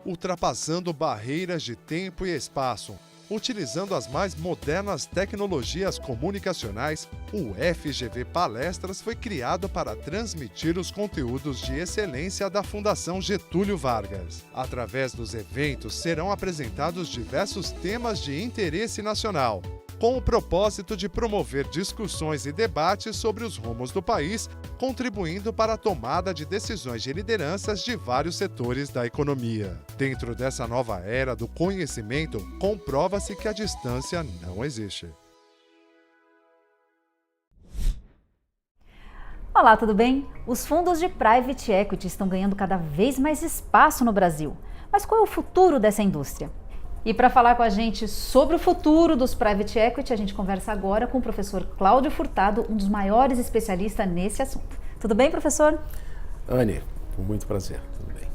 ultrapassando barreiras de tempo e espaço. Utilizando as mais modernas tecnologias comunicacionais, o FGV Palestras foi criado para transmitir os conteúdos de excelência da Fundação Getúlio Vargas. Através dos eventos, serão apresentados diversos temas de interesse nacional, com o propósito de promover discussões e debates sobre os rumos do país, contribuindo para a tomada de decisões de lideranças de vários setores da economia. Dentro dessa nova era do conhecimento, comprova-se que a distância não existe. Olá, tudo bem? Os fundos de Private Equity estão ganhando cada vez mais espaço no Brasil. Mas qual é o futuro dessa indústria? E para falar com a gente sobre o futuro dos Private Equity, a gente conversa agora com o professor Cláudio Furtado, um dos maiores especialistas nesse assunto. Tudo bem, professor? Anne, com muito prazer, tudo bem.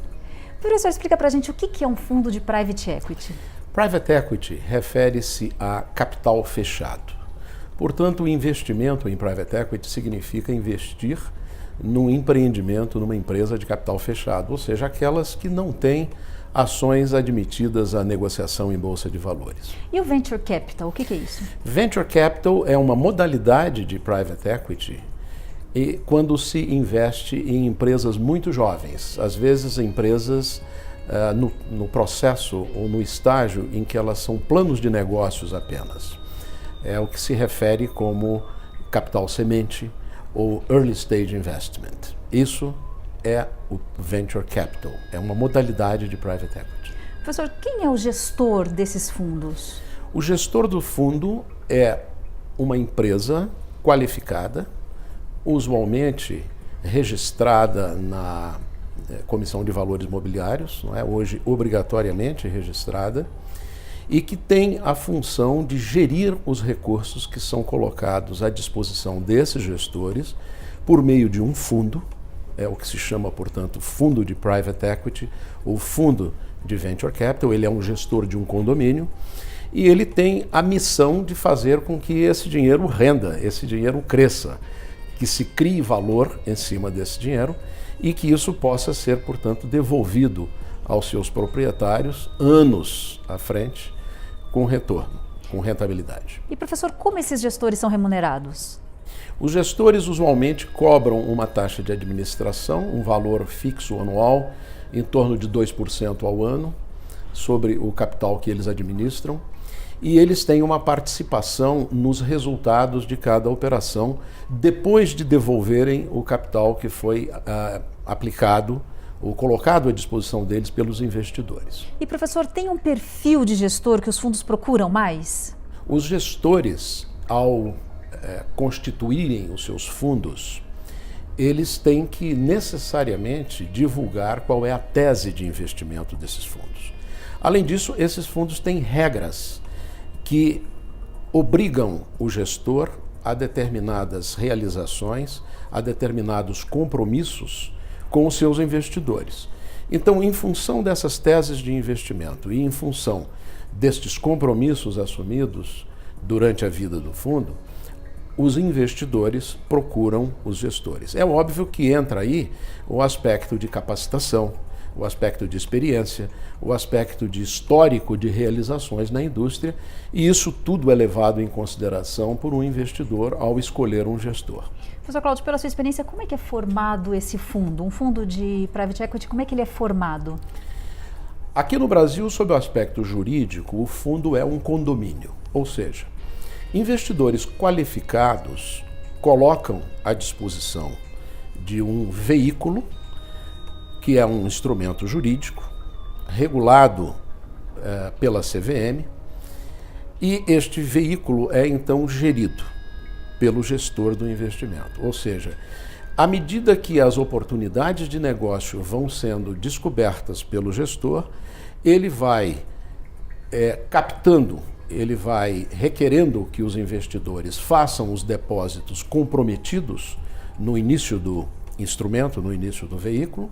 Professor, explica para a gente o que é um fundo de Private Equity. Private Equity refere-se a capital fechado. Portanto, o investimento em Private Equity significa investir num empreendimento, numa empresa de capital fechado, ou seja, aquelas que não têm ações admitidas à negociação em bolsa de valores. E o Venture Capital, o que é isso? Venture Capital é uma modalidade de Private Equity e quando se investe em empresas muito jovens, às vezes empresas no processo ou no estágio em que elas são planos de negócios apenas. É o que se refere como capital semente ou early stage investment. Isso é o Venture Capital, é uma modalidade de Private Equity. Professor, quem é o gestor desses fundos? O gestor do fundo é uma empresa qualificada, usualmente registrada na Comissão de Valores Mobiliários, não é? Hoje obrigatoriamente registrada, e que tem a função de gerir os recursos que são colocados à disposição desses gestores por meio de um fundo, é o que se chama, portanto, fundo de Private Equity ou fundo de Venture Capital. Ele é um gestor de um condomínio e ele tem a missão de fazer com que esse dinheiro renda, esse dinheiro cresça, que se crie valor em cima desse dinheiro e que isso possa ser, portanto, devolvido aos seus proprietários anos à frente com retorno, com rentabilidade. E, professor, como esses gestores são remunerados? Os gestores usualmente cobram uma taxa de administração, um valor fixo anual, em torno de 2% ao ano, sobre o capital que eles administram, e eles têm uma participação nos resultados de cada operação, depois de devolverem o capital que foi aplicado ou colocado à disposição deles pelos investidores. E, professor, tem um perfil de gestor que os fundos procuram mais? Os gestores, ao constituírem os seus fundos, eles têm que necessariamente divulgar qual é a tese de investimento desses fundos. Além disso, esses fundos têm regras que obrigam o gestor a determinadas realizações, a determinados compromissos com os seus investidores. Então, em função dessas teses de investimento e em função destes compromissos assumidos durante a vida do fundo, os investidores procuram os gestores. É óbvio que entra aí o aspecto de capacitação, o aspecto de experiência, o aspecto de histórico de realizações na indústria, e isso tudo é levado em consideração por um investidor ao escolher um gestor. Professor Cláudio, pela sua experiência, como é que é formado esse fundo? Um fundo de Private Equity, como é que ele é formado? Aqui no Brasil, sob o aspecto jurídico, o fundo é um condomínio, ou seja, investidores qualificados colocam à disposição de um veículo, que é um instrumento jurídico, regulado pela CVM, e este veículo é então gerido pelo gestor do investimento. Ou seja, à medida que as oportunidades de negócio vão sendo descobertas pelo gestor, ele vai captando, ele vai requerendo que os investidores façam os depósitos comprometidos no início do instrumento, no início do veículo,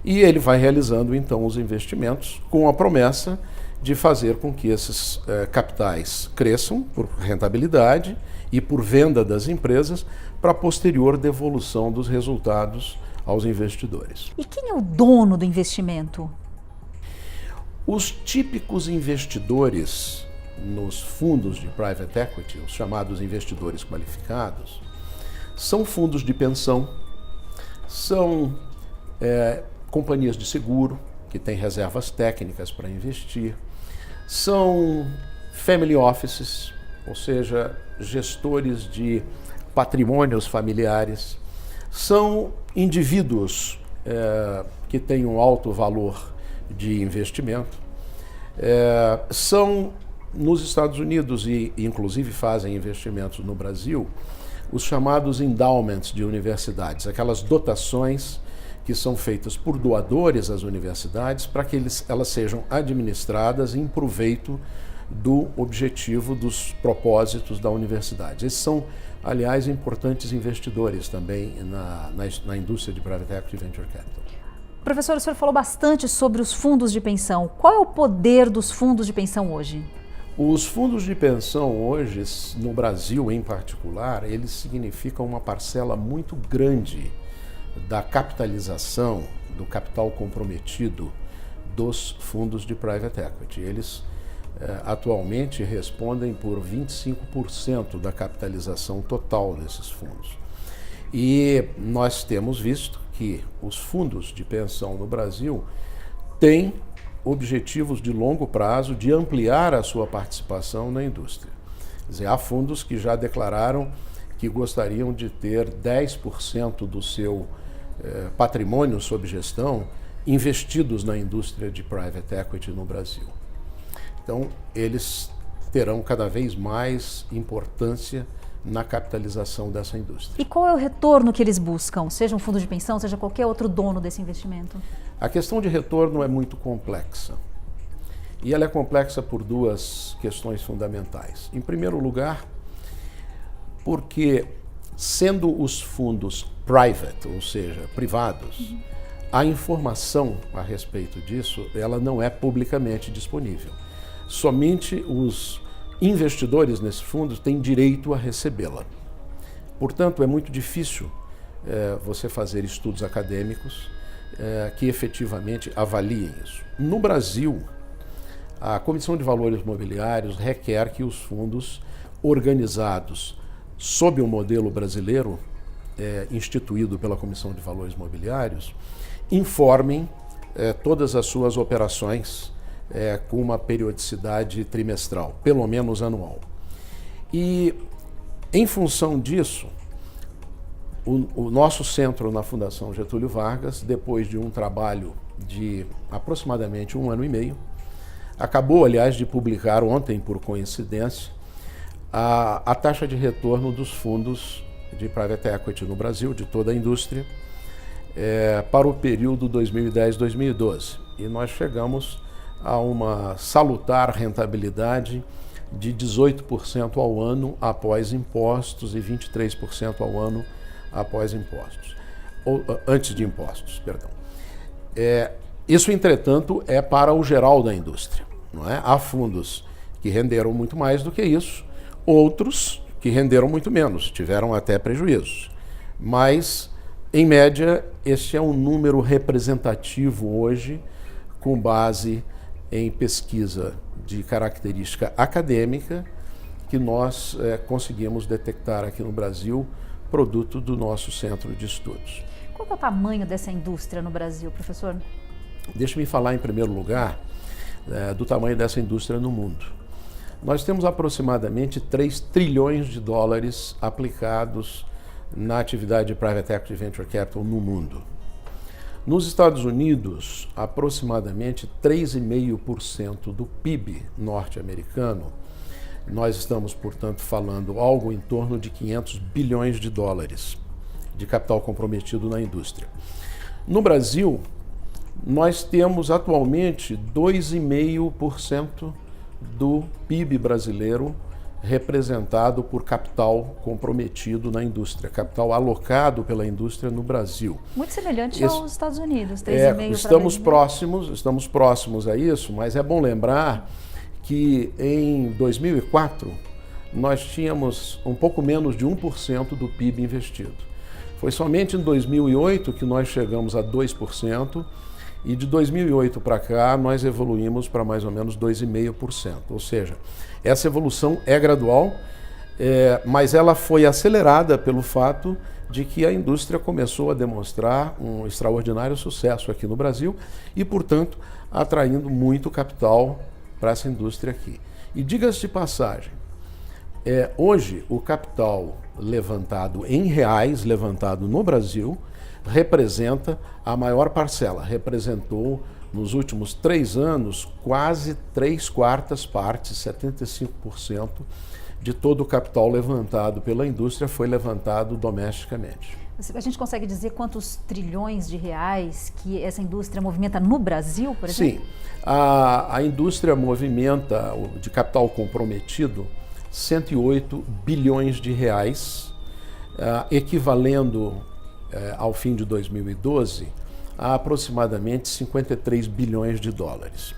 e ele vai realizando então os investimentos com a promessa de fazer com que esses capitais cresçam por rentabilidade e por venda das empresas para posterior devolução dos resultados aos investidores. E quem é o dono do investimento? Os típicos investidores nos fundos de private equity, os chamados investidores qualificados, são fundos de pensão, são companhias de seguro que têm reservas técnicas para investir, são family offices, ou seja, gestores de patrimônios familiares, são indivíduos que têm um alto valor de investimento, são, nos Estados Unidos e inclusive fazem investimentos no Brasil, os chamados endowments de universidades, aquelas dotações que são feitas por doadores às universidades para que elas sejam administradas em proveito do objetivo, dos propósitos da universidade. Esses são, aliás, importantes investidores também na indústria de private equity e venture capital. Professor, o senhor falou bastante sobre os fundos de pensão. Qual é o poder dos fundos de pensão hoje? Os fundos de pensão hoje, no Brasil em particular, eles significam uma parcela muito grande da capitalização, do capital comprometido dos fundos de private equity. Eles atualmente respondem por 25% da capitalização total desses fundos. E nós temos visto que os fundos de pensão no Brasil têm objetivos de longo prazo de ampliar a sua participação na indústria. Quer dizer, há fundos que já declararam que gostariam de ter 10% do seu patrimônio sob gestão investidos na indústria de private equity no Brasil. Então, eles terão cada vez mais importância na capitalização dessa indústria. E qual é o retorno que eles buscam, seja um fundo de pensão, seja qualquer outro dono desse investimento? A questão de retorno é muito complexa. E ela é complexa por duas questões fundamentais. Em primeiro lugar, porque sendo os fundos private, ou seja, privados, a informação a respeito disso, ela não é publicamente disponível. Somente os investidores nesses fundos têm direito a recebê-la. Portanto, é muito difícil você fazer estudos acadêmicos que efetivamente avaliem isso. No Brasil, a Comissão de Valores Mobiliários requer que os fundos organizados sob o modelo brasileiro, instituído pela Comissão de Valores Mobiliários, informem todas as suas operações com uma periodicidade trimestral, pelo menos anual. E, em função disso, o nosso centro na Fundação Getúlio Vargas, depois de um trabalho de aproximadamente 1 ano e meio, acabou, aliás, de publicar ontem, por coincidência, a taxa de retorno dos fundos de private equity no Brasil, de toda a indústria, para o período 2010-2012. E nós chegamos a uma salutar rentabilidade de 18% ao ano após impostos e 23% ao ano após impostos, ou antes de impostos, perdão. Isso, entretanto, é para o geral da indústria, não é? Há fundos que renderam muito mais do que isso, outros que renderam muito menos, tiveram até prejuízos. Mas, em média, este é um número representativo hoje, com base em pesquisa de característica acadêmica, que nós conseguimos detectar aqui no Brasil, produto do nosso centro de estudos. Qual é o tamanho dessa indústria no Brasil, professor? Deixe-me falar, em primeiro lugar, do tamanho dessa indústria no mundo. Nós temos aproximadamente 3 trilhões de dólares aplicados na atividade de private equity e venture capital no mundo. Nos Estados Unidos, aproximadamente 3,5% do PIB norte-americano. Nós estamos, portanto, falando algo em torno de 500 bilhões de dólares de capital comprometido na indústria. No Brasil, nós temos atualmente 2,5% do PIB brasileiro representado por capital comprometido na indústria, capital alocado pela indústria no Brasil. Muito semelhante aos Estados Unidos, 3,5%. Estamos próximos a isso, mas é bom lembrar que em 2004 nós tínhamos um pouco menos de 1% do PIB investido. Foi somente em 2008 que nós chegamos a 2% E de 2008 para cá, nós evoluímos para mais ou menos 2,5%. Ou seja, essa evolução é gradual, mas ela foi acelerada pelo fato de que a indústria começou a demonstrar um extraordinário sucesso aqui no Brasil e, portanto, atraindo muito capital para essa indústria aqui. E diga-se de passagem, hoje o capital levantado em reais, levantado no Brasil, representa a maior parcela, representou nos últimos 3 anos quase 3/4 partes, 75% de todo o capital levantado pela indústria foi levantado domesticamente. A gente consegue dizer quantos trilhões de reais que essa indústria movimenta no Brasil, por exemplo? Sim, a indústria movimenta de capital comprometido 108 bilhões de reais, equivalendo ao fim de 2012 a aproximadamente 53 bilhões de dólares.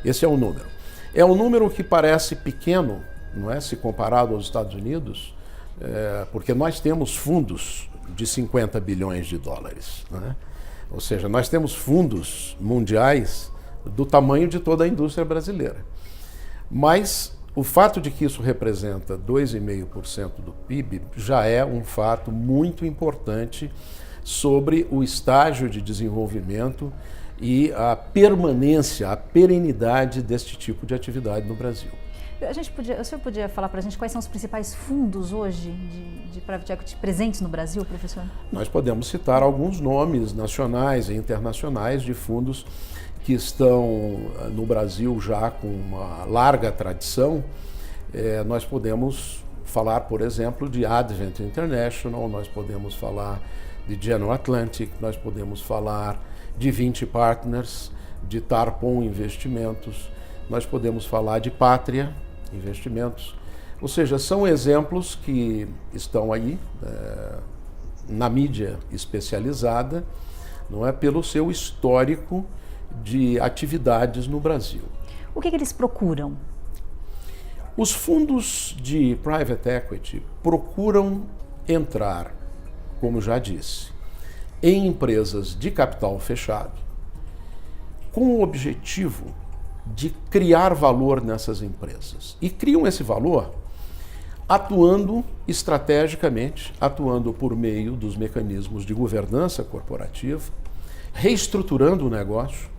Esse é o número. É um número que parece pequeno, não é, se comparado aos Estados Unidos, porque nós temos fundos de 50 bilhões de dólares. Né? Ou seja, nós temos fundos mundiais do tamanho de toda a indústria brasileira. Mas o fato de que isso representa 2,5% do PIB já é um fato muito importante sobre o estágio de desenvolvimento e a permanência, a perenidade deste tipo de atividade no Brasil. O senhor podia falar para a gente quais são os principais fundos hoje de private equity presentes no Brasil, professor? Nós podemos citar alguns nomes nacionais e internacionais de fundos que estão no Brasil já com uma larga tradição. Nós podemos falar, por exemplo, de Advent International, nós podemos falar de General Atlantic, nós podemos falar de Vinci Partners, de Tarpon Investimentos, nós podemos falar de Pátria Investimentos. Ou seja, são exemplos que estão aí na mídia especializada, não é, pelo seu histórico de atividades no Brasil. O que eles procuram? Os fundos de private equity procuram entrar, como já disse, em empresas de capital fechado, com o objetivo de criar valor nessas empresas. E criam esse valor atuando estrategicamente, atuando por meio dos mecanismos de governança corporativa, reestruturando o negócio,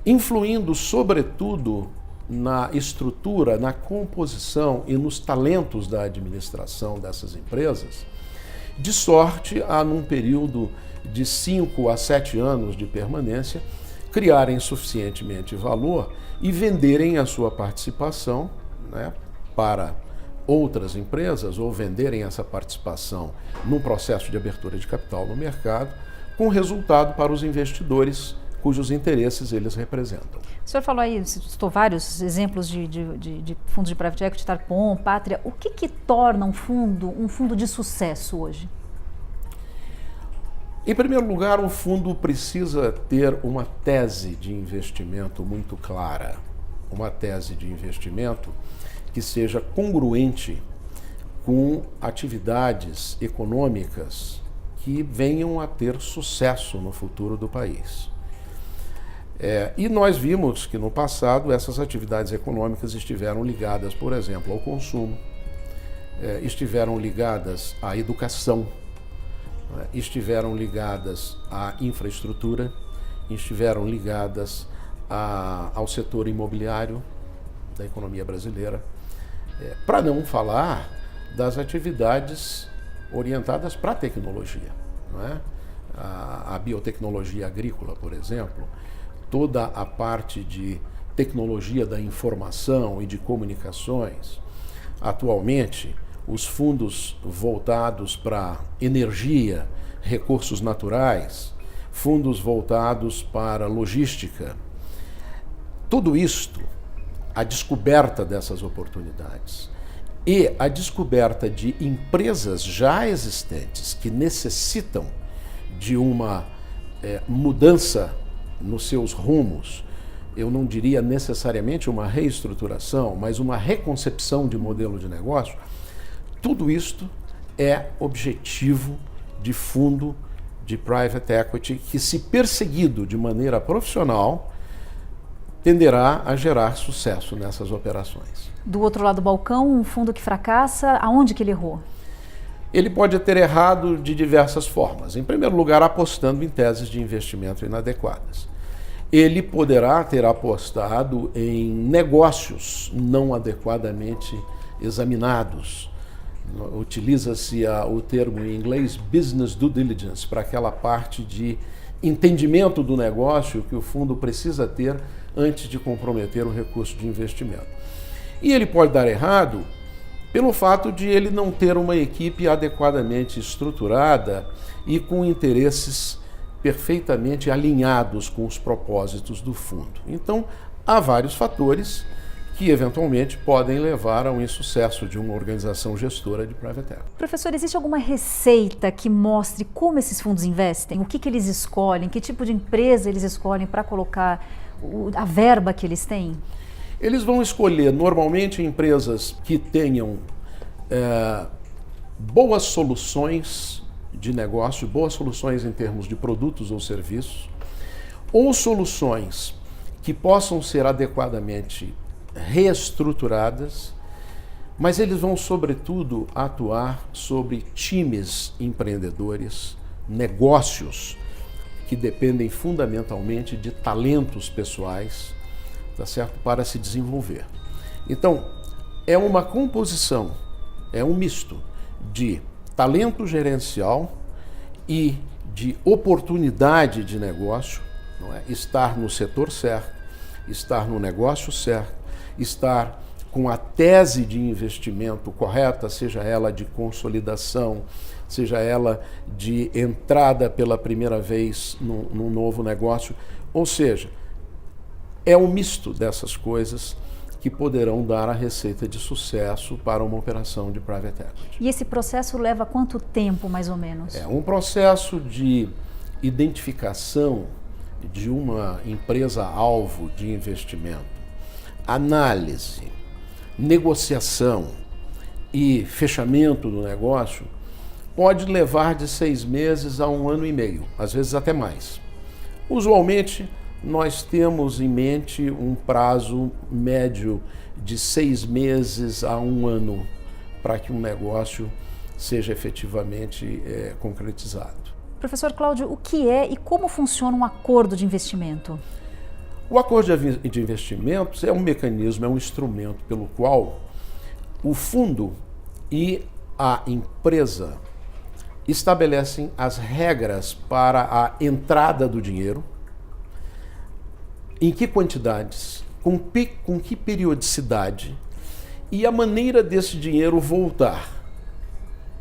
influindo sobretudo na estrutura, na composição e nos talentos da administração dessas empresas, de sorte a, num período de 5 a 7 anos de permanência, criarem suficientemente valor e venderem a sua participação, né, para outras empresas ou venderem essa participação num processo de abertura de capital no mercado, com resultado para os investidores cujos interesses eles representam. O senhor falou aí, citou vários exemplos de fundos de private equity, Tarpon, Pátria. O que torna um fundo de sucesso hoje? Em primeiro lugar, um fundo precisa ter uma tese de investimento muito clara, uma tese de investimento que seja congruente com atividades econômicas que venham a ter sucesso no futuro do país. E nós vimos que no passado essas atividades econômicas estiveram ligadas, por exemplo, ao consumo, estiveram ligadas à educação, estiveram ligadas à infraestrutura, estiveram ligadas ao setor imobiliário da economia brasileira, para não falar das atividades orientadas para a tecnologia, não é? A biotecnologia agrícola, por exemplo, toda a parte de tecnologia da informação e de comunicações. Atualmente, os fundos voltados para energia, recursos naturais, fundos voltados para logística, tudo isto, a descoberta dessas oportunidades e a descoberta de empresas já existentes que necessitam de uma mudança nos seus rumos, eu não diria necessariamente uma reestruturação, mas uma reconcepção de modelo de negócio, tudo isto é objetivo de fundo de private equity que, se perseguido de maneira profissional, tenderá a gerar sucesso nessas operações. Do outro lado do balcão, um fundo que fracassa, aonde que ele errou? Ele pode ter errado de diversas formas. Em primeiro lugar, apostando em teses de investimento inadequadas. Ele poderá ter apostado em negócios não adequadamente examinados. Utiliza-se o termo em inglês business due diligence para aquela parte de entendimento do negócio que o fundo precisa ter antes de comprometer o recurso de investimento. E ele pode dar errado pelo fato de ele não ter uma equipe adequadamente estruturada e com interesses perfeitamente alinhados com os propósitos do fundo. Então, há vários fatores que eventualmente podem levar ao insucesso de uma organização gestora de private equity. Professor, existe alguma receita que mostre como esses fundos investem? O que eles escolhem? Que tipo de empresa eles escolhem para colocar a verba que eles têm? Eles vão escolher normalmente empresas que tenham boas soluções de negócio, boas soluções em termos de produtos ou serviços, ou soluções que possam ser adequadamente reestruturadas, mas eles vão, sobretudo, atuar sobre times empreendedores, negócios que dependem fundamentalmente de talentos pessoais, tá certo? Para se desenvolver. Então, é uma composição, é um misto de talento gerencial e de oportunidade de negócio, não é? Estar no setor certo, estar no negócio certo, estar com a tese de investimento correta, seja ela de consolidação, seja ela de entrada pela primeira vez num novo negócio. Ou seja, é um misto dessas coisas que poderão dar a receita de sucesso para uma operação de private equity. E esse processo leva quanto tempo, mais ou menos? É um processo de identificação de uma empresa-alvo de investimento, análise, negociação e fechamento do negócio pode levar de 6 meses a 1 ano e meio, às vezes até mais. Usualmente, nós temos em mente um prazo médio de 6 meses a 1 ano para que um negócio seja efetivamente concretizado. Professor Cláudio, o que é e como funciona um acordo de investimento? O acordo de investimentos é um mecanismo, é um instrumento pelo qual o fundo e a empresa estabelecem as regras para a entrada do dinheiro, em que quantidades, com que periodicidade e a maneira desse dinheiro voltar.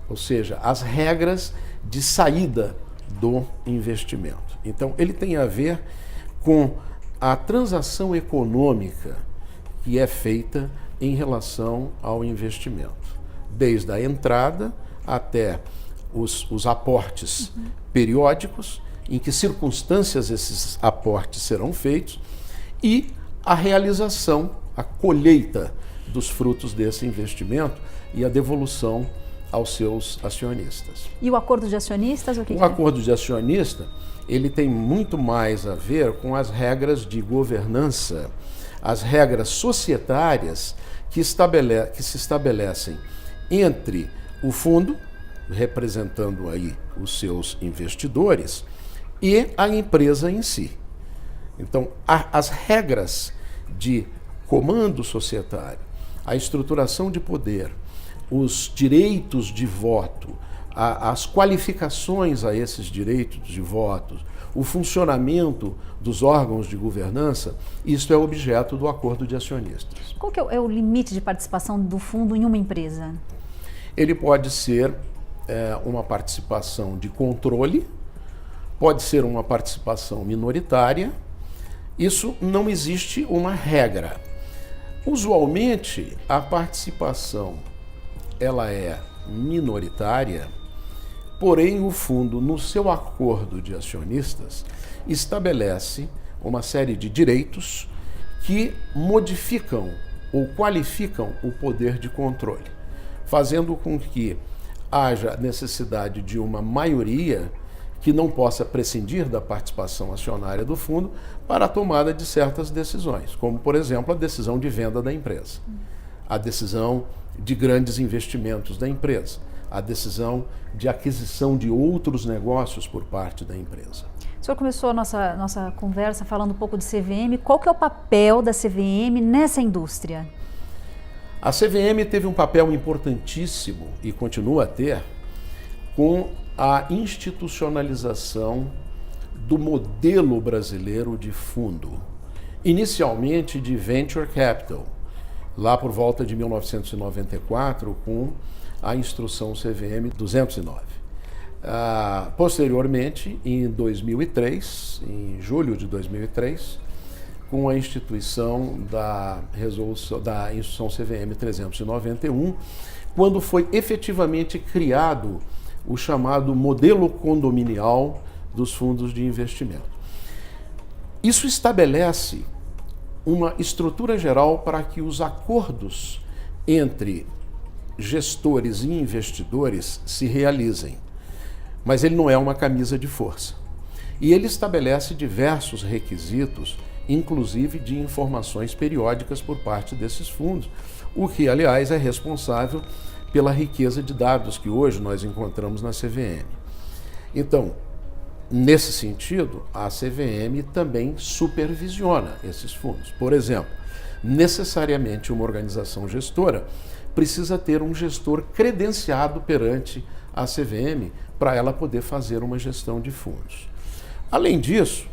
Ou seja, as regras de saída do investimento. Então, ele tem a ver com a transação econômica que é feita em relação ao investimento, desde a entrada até os aportes periódicos, em que circunstâncias esses aportes serão feitos, e a realização, a colheita dos frutos desse investimento e a devolução aos seus acionistas. E o acordo de acionistas, o que O acordo de acionista, ele tem muito mais a ver com as regras de governança, as regras societárias que se estabelecem entre o fundo, representando aí os seus investidores, e a empresa em si. Então, as regras de comando societário, a estruturação de poder, os direitos de voto, as qualificações a esses direitos de voto, o funcionamento dos órgãos de governança, isso é objeto do acordo de acionistas. Qual que é o limite de participação do fundo em uma empresa? Ele pode ser uma participação de controle, pode ser uma participação minoritária. Isso não existe uma regra. Usualmente, a participação ela é minoritária, porém o fundo, no seu acordo de acionistas, estabelece uma série de direitos que modificam ou qualificam o poder de controle, fazendo com que haja necessidade de uma maioria que não possa prescindir da participação acionária do fundo para a tomada de certas decisões, como, por exemplo, a decisão de venda da empresa, a decisão de grandes investimentos da empresa, a decisão de aquisição de outros negócios por parte da empresa. O senhor começou a nossa conversa falando um pouco de CVM. Qual que é o papel da CVM nessa indústria? A CVM teve um papel importantíssimo e continua a ter com a institucionalização do modelo brasileiro de fundo, inicialmente de venture capital, lá por volta de 1994, com a instrução CVM 209. Posteriormente, em 2003, em julho de 2003, com a instituição da instrução CVM 391, quando foi efetivamente criado o chamado modelo condominial dos fundos de investimento. Isso estabelece uma estrutura geral para que os acordos entre gestores e investidores se realizem, mas ele não é uma camisa de força. E ele estabelece diversos requisitos, inclusive de informações periódicas por parte desses fundos, o que, aliás, é responsável pela riqueza de dados que hoje nós encontramos na CVM. Então, nesse sentido, a CVM também supervisiona esses fundos. Por exemplo, necessariamente uma organização gestora precisa ter um gestor credenciado perante a CVM para ela poder fazer uma gestão de fundos. Além disso,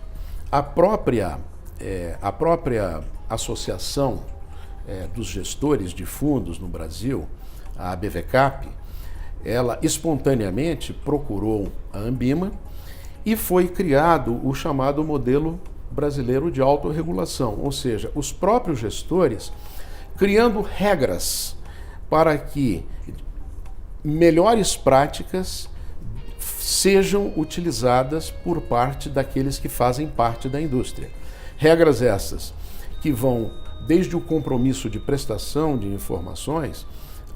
a própria associação dos gestores de fundos no Brasil, a ABVCAP, ela espontaneamente procurou a Anbima e foi criado o chamado modelo brasileiro de autorregulação, ou seja, os próprios gestores criando regras para que melhores práticas sejam utilizadas por parte daqueles que fazem parte da indústria. Regras essas que vão desde o compromisso de prestação de informações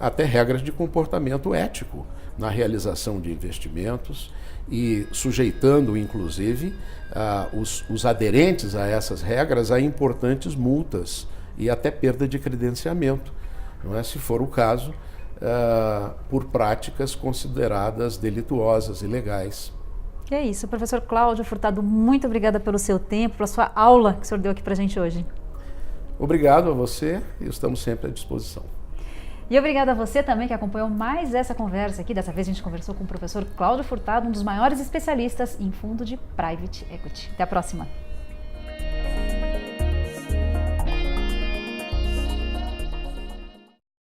até regras de comportamento ético na realização de investimentos e sujeitando, inclusive, os aderentes a essas regras a importantes multas e até perda de credenciamento, não é? Se for o caso, por práticas consideradas delituosas, ilegais. É isso, professor Cláudio Furtado, muito obrigada pelo seu tempo, pela sua aula que o senhor deu aqui para a gente hoje. Obrigado a você e estamos sempre à disposição. E obrigada a você também que acompanhou mais essa conversa aqui. Dessa vez a gente conversou com o professor Cláudio Furtado, um dos maiores especialistas em fundo de Private Equity. Até a próxima!